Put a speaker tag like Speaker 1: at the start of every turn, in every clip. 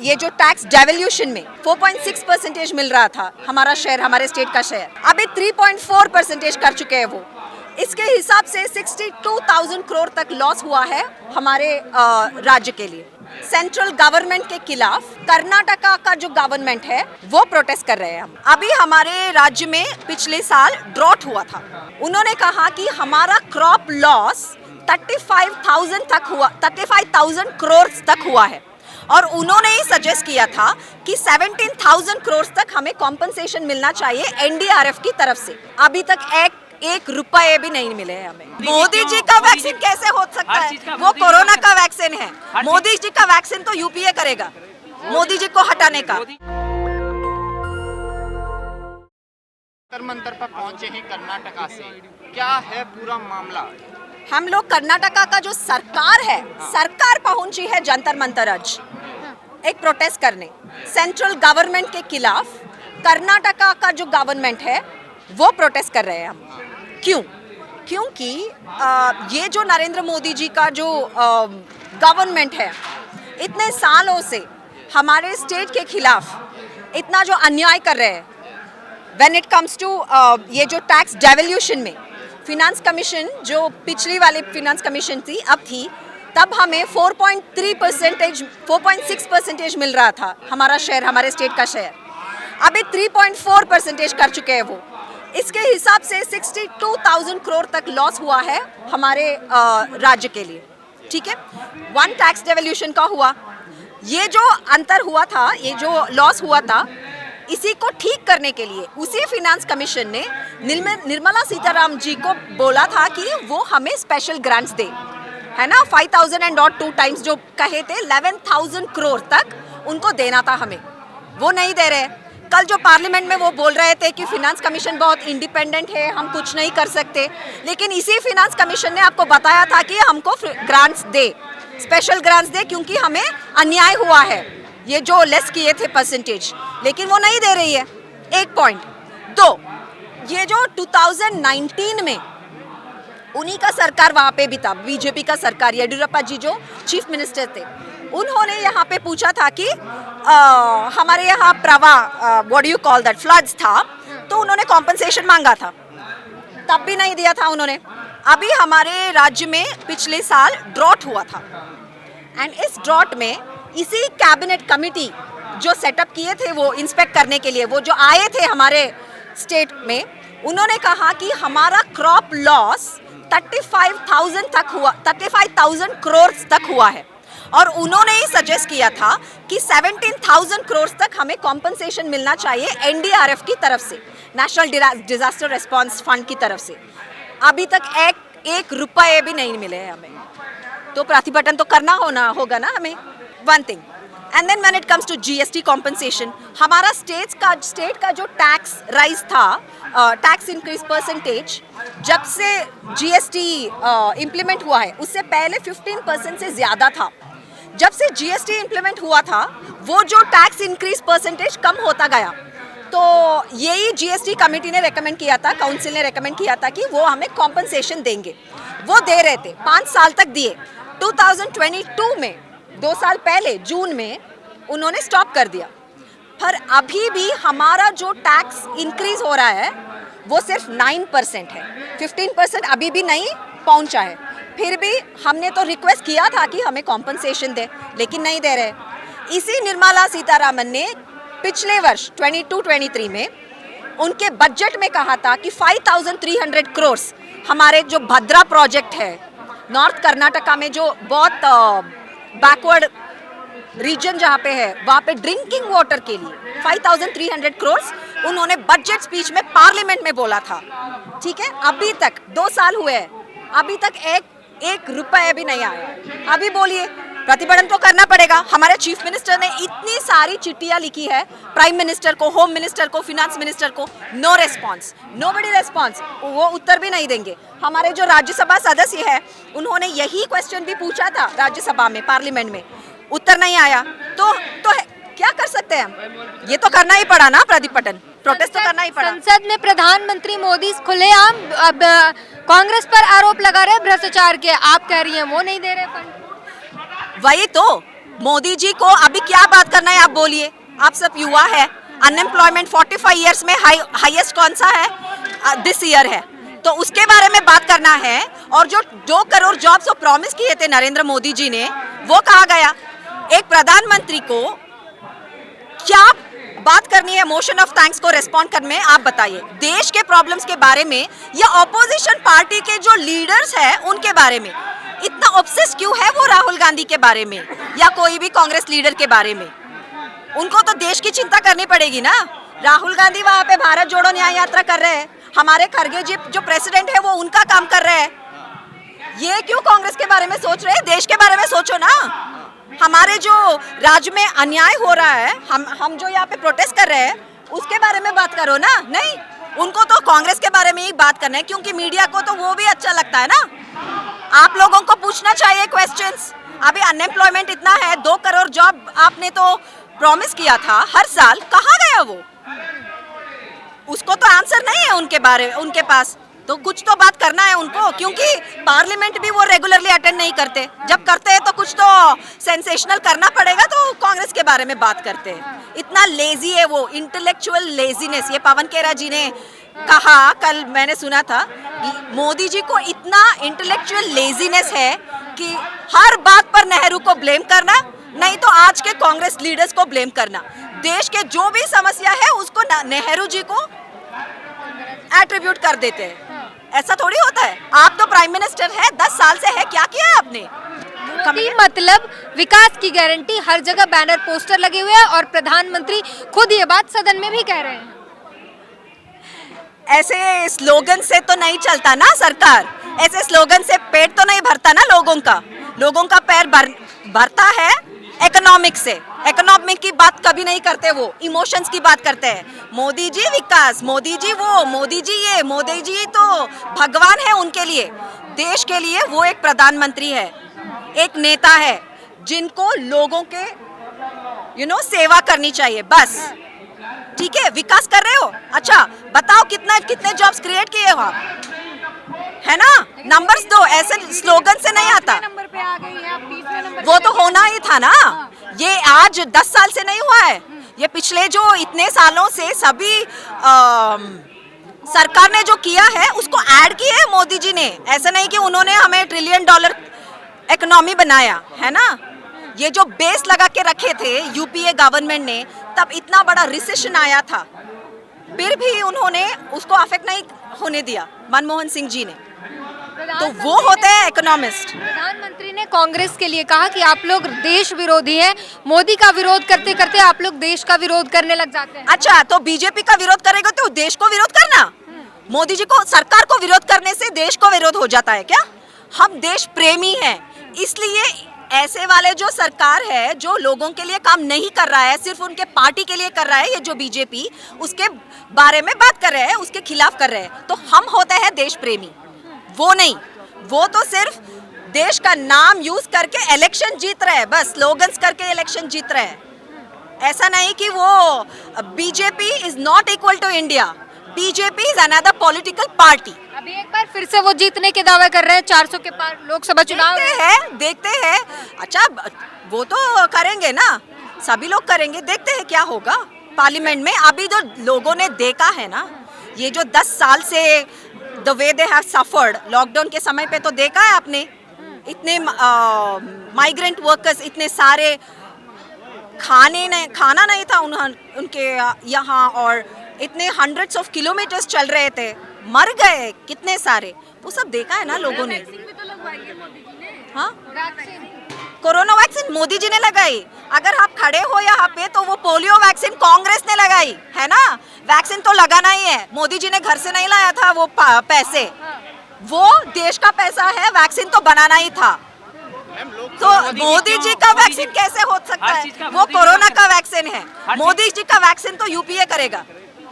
Speaker 1: ये जो tax devolution में 4.6% मिल रहा था हमारा शेयर, हमारे स्टेट का शेयर, अभी 3.4% कर चुके हैं वो। इसके हिसाब से 62,000 करोड़ तक लॉस हुआ है हमारे राज्य के लिए। सेंट्रल गवर्नमेंट के खिलाफ कर्नाटका का जो गवर्नमेंट है वो प्रोटेस्ट कर रहे हैं हम। अभी हमारे राज्य में पिछले साल ड्रॉट हुआ था। उन्होंने कहा कि हमारा क्रॉप लॉस 35,000 करोड़ तक हुआ है और उन्होंने ही सजेस्ट किया था कि 17,000 करोड़ तक हमें कॉम्पनसेशन मिलना चाहिए एनडीआरएफ की तरफ से। अभी तक एक रुपए भी नहीं मिले हैं हमें। मोदी जी का वैक्सीन कैसे हो सकता है? वो कोरोना का वैक्सीन है। मोदी जी का वैक्सीन तो यूपीए करेगा, मोदी जी को हटाने का।
Speaker 2: जंतर मंतर पर पहुंचे हैं कर्नाटका से, क्या है पूरा मामला?
Speaker 1: हम लोग कर्नाटका का जो सरकार है, सरकार पहुंची है जंतर मंतर आज एक प्रोटेस्ट करने सेंट्रल गवर्नमेंट के खिलाफ। कर्नाटका का जो गवर्नमेंट है वो प्रोटेस्ट कर रहे हैं हम। क्यों? क्योंकि ये जो नरेंद्र मोदी जी का जो गवर्नमेंट है, इतने सालों से हमारे स्टेट के खिलाफ इतना जो अन्याय कर रहे हैं। व्हेन इट कम्स टू ये जो टैक्स डेवल्यूशन में फिनेंस कमीशन, जो पिछली वाली फिनेंस कमीशन थी अब थी, तब हमें 4.6% मिल रहा था हमारा शेयर, हमारे स्टेट का शेयर, अभी 3.4% कर चुके हैं वो। इसके हिसाब से 62,000 करोड़ तक लॉस हुआ है हमारे राज्य के लिए। ठीक है, वन टैक्स डेवल्यूशन का हुआ, ये जो अंतर हुआ था, ये जो लॉस हुआ था, इसी को ठीक करने के लिए उसी फिनेंस कमीशन ने निर्मला सीतारामन जी को बोला था कि वो हमें स्पेशल ग्रांट्स दे, है ना। 5,002 टाइम्स जो कहे थे, 11,000 करोड़ तक उनको देना था हमें, वो नहीं दे रहे। कल जो पार्लियामेंट में वो बोल रहे थे कि फिनेंस कमीशन बहुत इंडिपेंडेंट है, हम कुछ नहीं कर सकते, लेकिन इसी फिनेंस कमीशन ने आपको बताया था कि हमको ग्रांट्स दे, स्पेशल ग्रांट्स दे, क्योंकि हमें अन्याय हुआ है, ये जो लेस किए थे परसेंटेज, लेकिन वो नहीं दे रही है। एक पॉइंट। दो, ये जो 2019 में उन्हीं का सरकार वहाँ पे भी था, बीजेपी का सरकार, येडियुरप्पा जी जो चीफ मिनिस्टर थे, उन्होंने यहाँ पे पूछा था कि हमारे यहाँ प्रवाह, what do you call that, floods था, तो उन्होंने कॉम्पनसेशन मांगा था, तब भी नहीं दिया था उन्होंने। अभी हमारे राज्य में पिछले साल ड्रॉट हुआ था एंड इस ड्रॉट में इसी कैबिनेट कमिटी जो सेटअप किए थे वो इंस्पेक्ट करने के लिए, वो जो आए थे हमारे स्टेट में, उन्होंने कहा कि हमारा क्रॉप लॉस 35,000 करोड़ तक हुआ है और उन्होंने ही सजेस्ट किया था कि 17,000 करोड़ तक हमें कॉम्पनसेशन मिलना चाहिए एनडीआरएफ की तरफ से, नेशनल डिजास्टर रिस्पांस फंड की तरफ से। अभी तक एक रुपए भी नहीं मिले हैं हमें, तो प्रतिभटन तो करना होगा ना हमें। One thing. And then when it comes to GST compensation, हमारा स्टेट का जो टैक्स राइज था, टैक्स इंक्रीज परसेंटेज, जब से जीएसटी इम्प्लीमेंट हुआ है उससे पहले 15% से ज़्यादा था। जब से जीएसटी इम्प्लीमेंट हुआ था, वो जो टैक्स इंक्रीज परसेंटेज कम होता गया, तो यही जीएसटी कमेटी ने रेकमेंड किया था, काउंसिल ने रेकमेंड किया था कि वो हमें कॉम्पनसेशन देंगे। वो दे रहे थे, 5 साल तक दिए। 2022 में, 2 साल पहले जून में उन्होंने स्टॉप कर दिया। पर अभी भी हमारा जो टैक्स इंक्रीज हो रहा है वो सिर्फ 9% है, 15% अभी भी नहीं पहुंचा है। फिर भी हमने तो रिक्वेस्ट किया था कि हमें कॉम्पनसेशन दे, लेकिन नहीं दे रहे। इसी निर्मला सीतारामन ने पिछले वर्ष 22-23 में उनके बजट में कहा था कि 5,300 करोड़ हमारे जो भद्रा प्रोजेक्ट है नॉर्थ कर्नाटका में, जो बहुत बैकवर्ड रीजन जहाँ पे है, वहाँ पे ड्रिंकिंग वाटर के लिए 5,300 करोड़ उन्होंने बजट स्पीच में पार्लियामेंट में बोला था। ठीक है, अभी तक 2 साल हुए हैं, अभी तक एक रुपए भी नहीं आया। अभी बोलिए, प्रतिभटन तो करना पड़ेगा। हमारे चीफ मिनिस्टर ने इतनी सारी चिट्ठियां लिखी है, प्राइम मिनिस्टर को, होम मिनिस्टर को, फिनेंस मिनिस्टर को, नो रेस्पॉन्स, नोबडी रेस्पॉन्स, वो उत्तर भी नहीं देंगे। हमारे जो राज्यसभा सदस्य है, उन्होंने यही क्वेश्चन भी पूछा था राज्यसभा में, पार्लियामेंट में, उत्तर नहीं आया। तो क्या कर सकते हैं हम? ये तो करना ही पड़ा ना, प्रतिभटन, प्रोटेस्ट तो करना ही पड़ा।
Speaker 3: संसद में प्रधानमंत्री मोदी खुलेआम अब कांग्रेस पर आरोप लगा रहे भ्रष्टाचार के, आप कह रही हैं वो नहीं दे रहे फंड।
Speaker 1: वही तो मोदी जी को अभी क्या बात करना है आप बोलिए। आप सब युवा है, अनएम्प्लॉयमेंट 45 ईयर्स में हाईएस्ट कौन सा है, दिस ईयर है, तो उसके बारे में बात करना है। और जो 2 करोड़ जॉब्स वो प्रॉमिस किए थे नरेंद्र मोदी जी ने, वो कहा गया। एक प्रधानमंत्री को क्या बात करनी है मोशन ऑफ थैंक्स को रेस्पॉन्ड करने में, आप बताइए। देश के प्रॉब्लम्स के बारे में या ऑपोजिशन पार्टी के जो लीडर्स हैं उनके बारे में इतना ऑब्सेस क्यों है वो राहुल गांधी के बारे में या कोई भी कांग्रेस लीडर के बारे में? उनको तो देश की चिंता करनी पड़ेगी ना। राहुल गांधी वहां पे भारत जोड़ो न्याय यात्रा कर रहे हैं, हमारे खरगे जी जो प्रेसिडेंट है वो उनका काम कर रहे हैं। ये क्यों कांग्रेस के बारे में सोच रहे हैं? देश के बारे में सोचो ना। हमारे जो राज्य में अन्याय हो रहा है, हम जो यहाँ पे प्रोटेस्ट कर रहे हैं उसके बारे में बात करो ना। नहीं, उनको तो कांग्रेस के बारे में ही बात करना है, क्योंकि मीडिया को तो वो भी अच्छा लगता है ना। आप लोगों को पूछना चाहिए क्वेश्चंस। अभी अनएम्प्लॉयमेंट इतना है, 2 करोड़ जॉब आपने तो प्रॉमिस किया था हर साल, कहाँ गया वो? उसको तो आंसर नहीं है उनके पास। तो कुछ तो बात करना है उनको, क्योंकि पार्लियामेंट भी वो रेगुलरली अटेंड नहीं करते। जब करते हैं तो कुछ तो सेंसेशनल करना पड़ेगा, तो कांग्रेस के बारे में बात करते हैं। इतना लेजी है वो, इंटेलेक्चुअल लेजीनेस। ये पवन खेरा जी ने कहा, कल मैंने सुना था, मोदी जी को इतना इंटेलेक्चुअल लेजीनेस है कि हर बात पर नेहरू को ब्लेम करना, नहीं तो आज के कांग्रेस लीडर्स को ब्लेम करना। देश के जो भी समस्या है उसको नेहरू जी को एट्रीब्यूट कर देते हैं। ऐसा थोड़ी होता है। आप तो प्राइम मिनिस्टर है, 10 साल से है, क्या किया है आपने?
Speaker 3: मोदी मतलब विकास की गारंटी, हर जगह बैनर पोस्टर लगे हुए हैं और प्रधानमंत्री खुद ये बात सदन में भी कह रहे हैं।
Speaker 1: ऐसे स्लोगन से तो नहीं चलता ना सरकार, ऐसे स्लोगन से पेट तो नहीं भरता ना लोगों का पैर भरता है इकोनॉमिक से। इकोनॉमिक की बात कभी नहीं करते, वो इमोशंस की बात करते हैं। मोदी जी विकास, मोदी जी वो, मोदी जी ये, मोदी जी तो भगवान है उनके लिए। देश के लिए वो एक प्रधानमंत्री है, एक नेता है जिनको लोगों के सेवा करनी चाहिए, बस। ठीक है, विकास कर रहे हो, अच्छा बताओ कितने जॉब्स क्रिएट किए हो आप, है ना? नंबर्स दो, ऐसे स्लोगन से नहीं आता।
Speaker 3: नंबर पे आ गई है, आप 30वें नंबर
Speaker 1: वो तो होना ही था ना। ये आज 10 साल से नहीं हुआ है, ये पिछले जो इतने सालों से सभी सरकार ने जो किया है उसको ऐड किया है मोदी जी ने। ऐसा नहीं कि उन्होंने हमें $1 ट्रिलियन इकोनॉमी बनाया है ना। ये जो बेस लगा के रखे थे यूपीए गवर्नमेंट ने, तब इतना बड़ा रिसेशन आया था, फिर भी उन्होंने उसको अफेक्ट नहीं होने दिया मनमोहन सिंह जी ने। तो वो होते हैं इकोनॉमिस्ट।
Speaker 3: प्रधानमंत्री ने कांग्रेस के लिए कहा कि आप लोग देश विरोधी हैं, मोदी का विरोध करते करते आप लोग देश का विरोध करने लग जाते हैं।
Speaker 1: अच्छा, तो बीजेपी का विरोध करेगा तो देश को विरोध करना? मोदी जी को, सरकार को विरोध करने से देश को विरोध हो जाता है क्या? हम देश प्रेमी हैं, इसलिए ऐसे वाले जो सरकार है जो लोगों के लिए काम नहीं कर रहा है, सिर्फ उनके पार्टी के लिए कर रहा है, ये जो बीजेपी, उसके बारे में बात कर रहे हैं, उसके खिलाफ कर रहे हैं। तो हम होते हैं देश प्रेमी, वो नहीं। वो तो सिर्फ देश का नाम यूज करके इलेक्शन जीत रहे हैं, बस स्लोगन्स करके इलेक्शन जीत रहे हैं। ऐसा नहीं कि वो BJP is not equal to India, BJP is another political party.
Speaker 3: अभी एक बार फिर से वो जीतने के दावे कर रहे हैं, 400 के पार लोकसभा चुनाव
Speaker 1: देखते हैं। अच्छा, वो तो करेंगे ना, सभी लोग करेंगे, देखते हैं क्या होगा पार्लियामेंट में। अभी जो लोगों ने देखा है ना, ये जो 10 साल से the way they have suffered, lockdown के समय पे तो देखा है आपने, इतने माइग्रेंट वर्कर्स, इतने सारे खाना नहीं था उनके यहाँ, और इतने हंड्रेड्स ऑफ किलोमीटर्स चल रहे थे, मर गए कितने सारे, वो सब देखा है ना लोगों ने। हाँ, कोरोना वैक्सीन मोदी जी ने लगाई। अगर आप खड़े हो यहाँ पे तो वो पोलियो वैक्सीन कांग्रेस ने लगाई है ना। वैक्सीन तो लगाना ही है, मोदी जी ने घर से नहीं लाया था वो पैसे, वो देश का पैसा है, वैक्सीन तो बनाना ही था। तो मोदी जी का वैक्सीन कैसे हो सकता है? वो कोरोना का वैक्सीन है, मोदी जी का वैक्सीन तो यूपीए करेगा,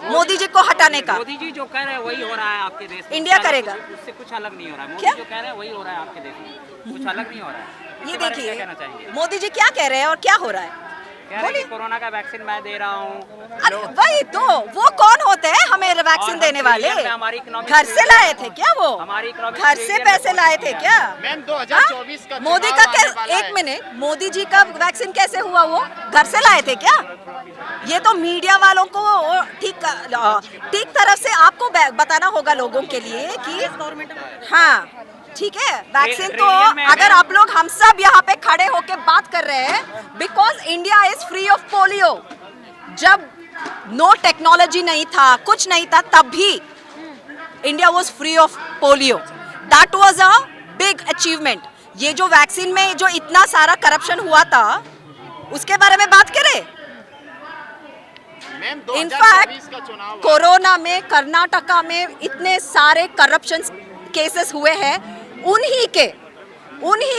Speaker 1: मोदी जी को हटाने का।
Speaker 4: मोदी जी जो कह रहे हैं वही हो रहा है आपके देश में,
Speaker 1: इंडिया करेगा,
Speaker 4: उससे कुछ अलग नहीं हो रहा है।
Speaker 1: क्या?
Speaker 4: मोदी जो कह रहे हैं वही हो रहा है आपके देश में, कुछ अलग नहीं हो रहा है।
Speaker 1: ये
Speaker 4: इसके बारे में
Speaker 1: देखिए
Speaker 4: क्या कहना चाहेंगे?
Speaker 1: मोदी जी क्या कह रहे हैं और क्या हो रहा है।
Speaker 4: कह रहे हैं कि कोरोना का वैक्सीन मैं दे रहा हूँ।
Speaker 1: अरे वही तो, वो कौन होते हैं हमें वैक्सीन
Speaker 4: और
Speaker 1: देने वाले?
Speaker 4: हम हमारी economic
Speaker 1: घर से लाए थे क्या वो?
Speaker 4: हमारी economic
Speaker 1: घर से
Speaker 4: failure
Speaker 1: पैसे
Speaker 4: है।
Speaker 1: लाए थे क्या?
Speaker 2: मैम 2024 का
Speaker 1: मोदी
Speaker 2: चुनाव
Speaker 1: का
Speaker 2: आने वाला
Speaker 1: क्या?
Speaker 2: है।
Speaker 1: एक मिनट, मोदी जी का वैक्सीन कैसे हुआ? वो घर से लाए थे क्या? ये तो मीडिया वालों को ठीक तरफ से आपको बताना होगा लोगों के लिए कि हाँ ठीक है, वैक्सीन तो
Speaker 4: ट्रेनियन में
Speaker 1: अगर आप लोग हम सब यहाँ पे खड़े होके बात कर रहे हैं, because India is free of polio. जब नो टेक्नोलॉजी नहीं था, कुछ नहीं था, तब भी India was free of polio. That was a big achievement. ये जो वैक्सीन में जो इतना सारा करप्शन हुआ था, उसके बारे में बात करें।
Speaker 2: मैम
Speaker 1: इनफैक्ट
Speaker 2: 2024 का चुनाव
Speaker 1: कोरोना में कर्नाटका में इतने सारे करप्शन केसेस हुए हैं, उन्हीं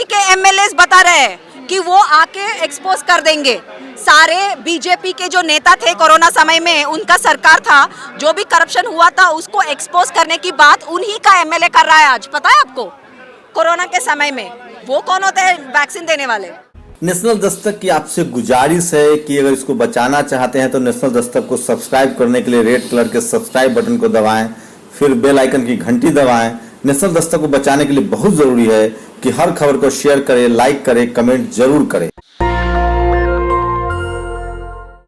Speaker 1: के एमएलएस बता रहे हैं कि वो आके एक्सपोज कर देंगे। सारे बीजेपी के जो नेता थे कोरोना समय में, उनका सरकार था, जो भी करप्शन हुआ था उसको एक्सपोज करने की बात उन्हीं का एमएलए कर रहा है आज। पता है आपको? कोरोना के समय में वो कौन होते हैं वैक्सीन देने वाले?
Speaker 5: नेशनल दस्तक की आपसे गुजारिश है कि अगर इसको बचाना चाहते हैं तो नेशनल दस्तक को सब्सक्राइब करने के लिए रेड कलर के सब्सक्राइब बटन को दबाएं, फिर बेल आइकन की घंटी दबाएं। नेशनल दस्तक को बचाने के लिए बहुत जरूरी है कि हर खबर को शेयर करें, लाइक करें, कमेंट जरूर करें।